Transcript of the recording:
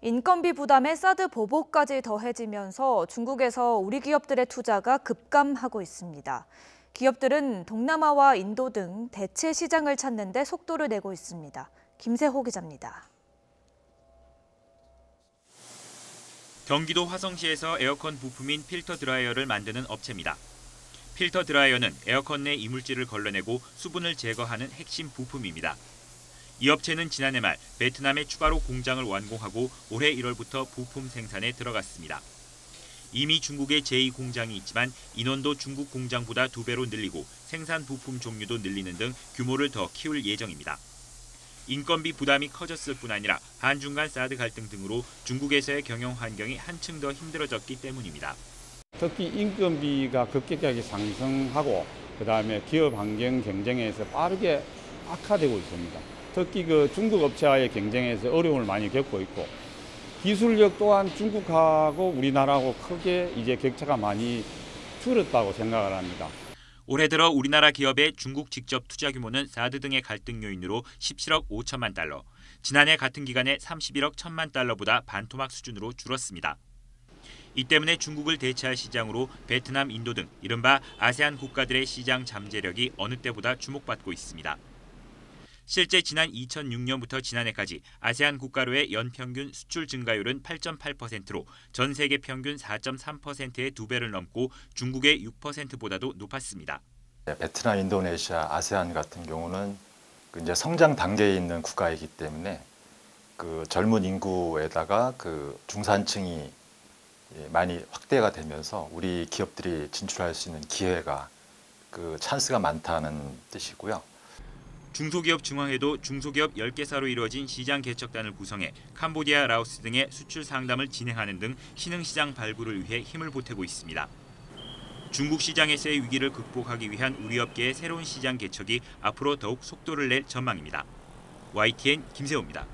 인건비 부담에 사드 보복까지 더해지면서 중국에서 우리 기업들의 투자가 급감하고 있습니다. 기업들은 동남아와 인도 등 대체 시장을 찾는 데 속도를 내고 있습니다. 김세호 기자입니다. 경기도 화성시에서 에어컨 부품인 필터 드라이어를 만드는 업체입니다. 필터 드라이어는 에어컨 내 이물질을 걸러내고 수분을 제거하는 핵심 부품입니다. 이 업체는 지난해 말 베트남에 추가로 공장을 완공하고 올해 1월부터 부품 생산에 들어갔습니다. 이미 중국에 제2공장이 있지만 인원도 중국 공장보다 2배로 늘리고 생산 부품 종류도 늘리는 등 규모를 더 키울 예정입니다. 인건비 부담이 커졌을 뿐 아니라 한중 간 사드 갈등 등으로 중국에서의 경영 환경이 한층 더 힘들어졌기 때문입니다. 특히 인건비가 급격하게 상승하고 그다음에 기업 환경 경쟁에서 빠르게 악화되고 있습니다. 특히 중국 업체와의 경쟁에서 어려움을 많이 겪고 있고 기술력 또한 중국하고 우리나라하고 크게 이제 격차가 많이 줄었다고 생각을 합니다. 올해 들어 우리나라 기업의 중국 직접 투자 규모는 사드 등의 갈등 요인으로 17억 5천만 달러, 지난해 같은 기간에 31억 1천만 달러보다 반토막 수준으로 줄었습니다. 이 때문에 중국을 대체할 시장으로 베트남, 인도 등 이른바 아세안 국가들의 시장 잠재력이 어느 때보다 주목받고 있습니다. 실제 지난 2006년부터 지난해까지 아세안 국가로의 연평균 수출 증가율은 8.8%로 전 세계 평균 4.3%의 2배를 넘고 중국의 6%보다도 높았습니다. 베트남, 인도네시아, 아세안 같은 경우는 이제 성장 단계에 있는 국가이기 때문에 젊은 인구에다가 중산층이 많이 확대가 되면서 우리 기업들이 진출할 수 있는 기회가 찬스가 많다는 뜻이고요. 중소기업 중앙회도 중소기업 10개사로 이루어진 시장 개척단을 구성해 캄보디아, 라오스 등의 수출 상담을 진행하는 등 신흥시장 발굴을 위해 힘을 보태고 있습니다. 중국 시장에서의 위기를 극복하기 위한 우리 업계의 새로운 시장 개척이 앞으로 더욱 속도를 낼 전망입니다. YTN 김세호입니다.